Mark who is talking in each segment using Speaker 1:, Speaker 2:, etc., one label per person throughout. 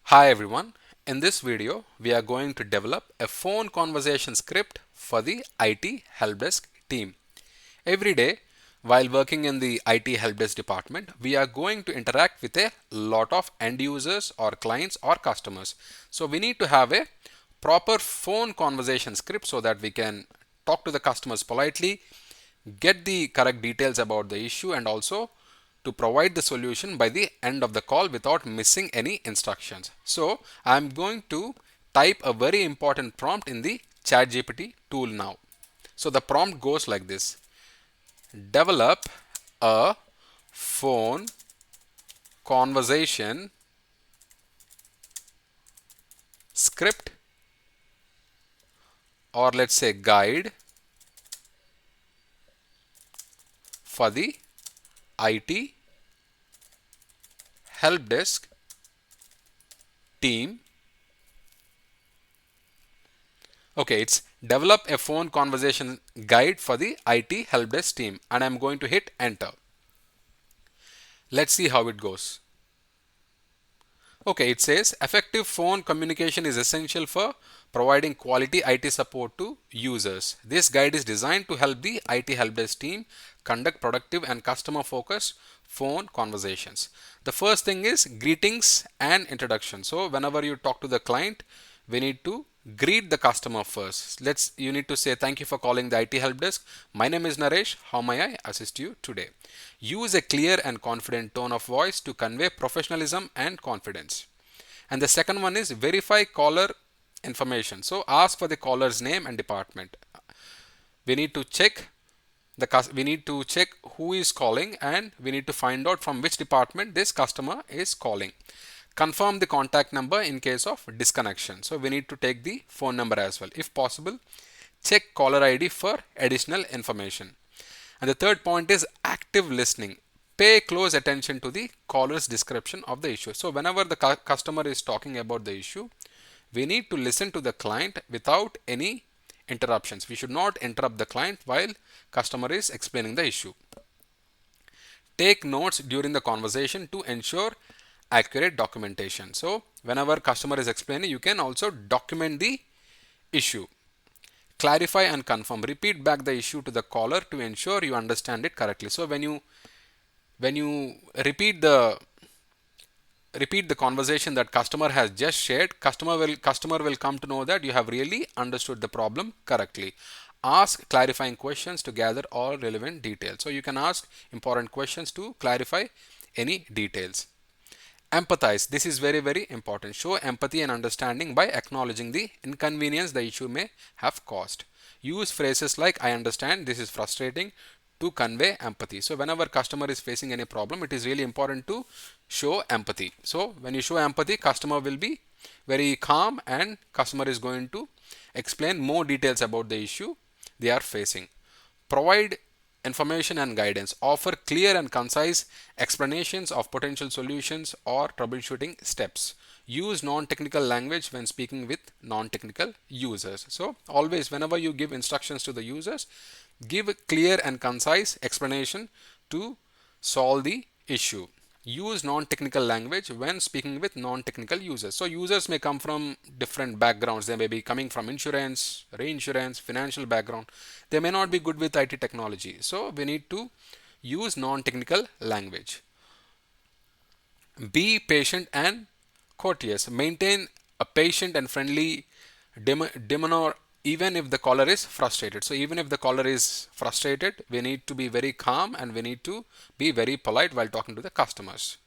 Speaker 1: Hi everyone. In this video, we are going to develop a phone conversation script for the IT Helpdesk team. Every day, while working in the IT Helpdesk department, we are going to interact with a lot of end users or clients or customers. So we need to have a proper phone conversation script so that we can talk to the customers politely, get the correct details about the issue, and also to provide the solution by the end of the call without missing any instructions. So I'm going to type a very important prompt in the ChatGPT tool now. So the prompt goes like this: develop a phone conversation script, or let's say guide, for the IT helpdesk team. Okay, it's develop a phone conversation guide for the IT helpdesk team, and I'm going to hit enter. Let's see how it goes. Okay, it says effective phone communication is essential for providing quality IT support to users. This guide is designed to help the IT helpdesk team conduct productive and customer focused phone conversations. The first thing is greetings and introduction. So whenever you talk to the client, we need to greet the customer first. You need to say thank you for calling the IT help desk. My name is Naresh. How may I assist you today? Use a clear and confident tone of voice to convey professionalism and confidence. And the second one is verify caller information. So ask for the caller's name and department. We need to check who is calling, and we need to find out from which department this customer is calling. Confirm the contact number in case of disconnection. So we need to take the phone number as well. If possible, check caller ID for additional information. And the third point is active listening. Pay close attention to the caller's description of the issue. So whenever the customer is talking about the issue, we need to listen to the client without any interruptions. We should not interrupt the client while customer is explaining the issue. Take notes during the conversation to ensure accurate documentation. So whenever customer is explaining, you can also document the issue. Clarify and confirm. Repeat back the issue to the caller to ensure you understand it correctly. So when you repeat the conversation that customer has just shared, customer will come to know that you have really understood the problem correctly. Ask clarifying questions to gather all relevant details. So you can ask important questions to clarify any details. Empathize. This is very important. Show empathy and understanding by acknowledging the inconvenience the issue may have caused. Use phrases like I understand this is frustrating to convey empathy. So whenever customer is facing any problem, it is really important to show empathy. So when you show empathy, customer will be very calm and customer is going to explain more details about the issue they are facing. Provide information and guidance. Offer clear and concise explanations of potential solutions or troubleshooting steps. Use non-technical language when speaking with non-technical users. So always whenever you give instructions to the users, give a clear and concise explanation to solve the issue. Use non-technical language when speaking with non-technical users. So users may come from different backgrounds. They may be coming from insurance, reinsurance, financial background. They may not be good with IT technology. So we need to use non-technical language. Be patient and courteous. Maintain a patient and friendly demeanor even if the caller is frustrated. So even if the caller is frustrated, we need to be very calm and we need to be very polite while talking to the customers.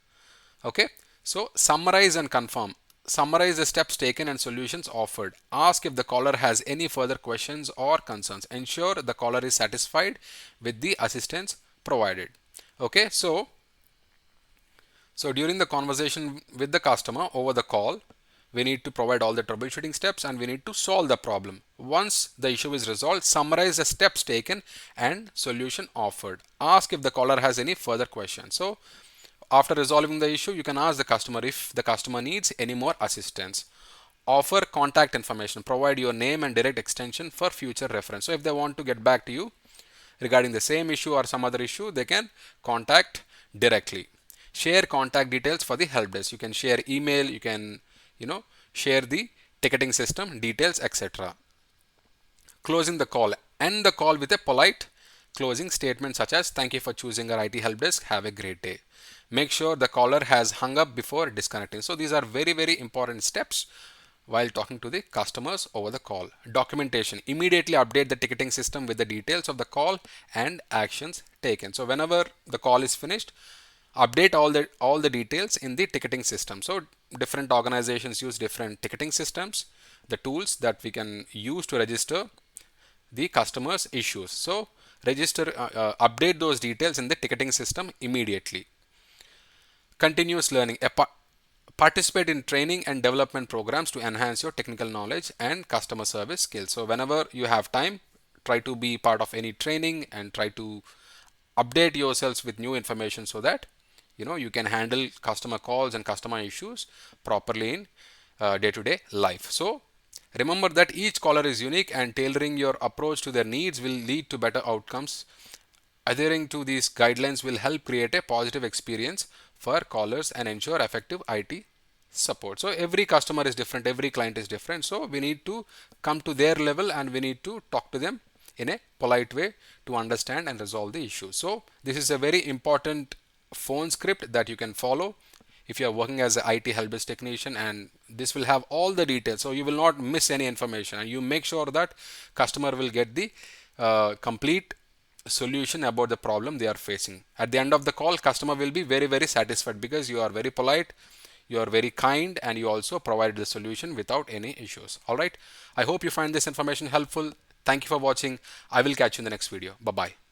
Speaker 1: Okay, so summarize and confirm. Summarize the steps taken and solutions offered. Ask if the caller has any further questions or concerns. Ensure the caller is satisfied with the assistance provided. Okay, so during the conversation with the customer over the call, we need to provide all the troubleshooting steps and we need to solve the problem. Once the issue is resolved, summarize the steps taken and solution offered. Ask if the caller has any further questions. So after resolving the issue, you can ask the customer if the customer needs any more assistance. Offer contact information. Provide your name and direct extension for future reference. So if they want to get back to you regarding the same issue or some other issue, they can contact directly. Share contact details for the help desk. You can share email, you can share the ticketing system details, etc. Closing the call. End the call with a polite closing statement such as, "Thank you for choosing our IT help desk. Have a great day." Make sure the caller has hung up before disconnecting. So these are very, very important steps while talking to the customers over the call. Documentation. Immediately update the ticketing system with the details of the call and actions taken. So whenever the call is finished, update all the details in the ticketing system. So different organizations use different ticketing systems, the tools that we can use to register the customer's issues. So update those details in the ticketing system immediately. Continuous learning. Participate in training and development programs to enhance your technical knowledge and customer service skills. So whenever you have time, try to be part of any training and try to update yourselves with new information so that you can handle customer calls and customer issues properly in day-to-day life. So remember that each caller is unique, and tailoring your approach to their needs will lead to better outcomes. Adhering to these guidelines will help create a positive experience for callers and ensure effective IT support. So every customer is different, every client is different. So we need to come to their level and we need to talk to them in a polite way to understand and resolve the issue. So this is a very important phone script that you can follow if you are working as an IT helpdesk technician, and this will have all the details, so you will not miss any information, and you make sure that customer will get the complete solution about the problem they are facing. At the end of the call, customer will be very, very satisfied because you are very polite, you are very kind, and you also provide the solution without any issues. All right, I hope you find this information helpful. Thank you for watching. I will catch you in the next video. Bye bye.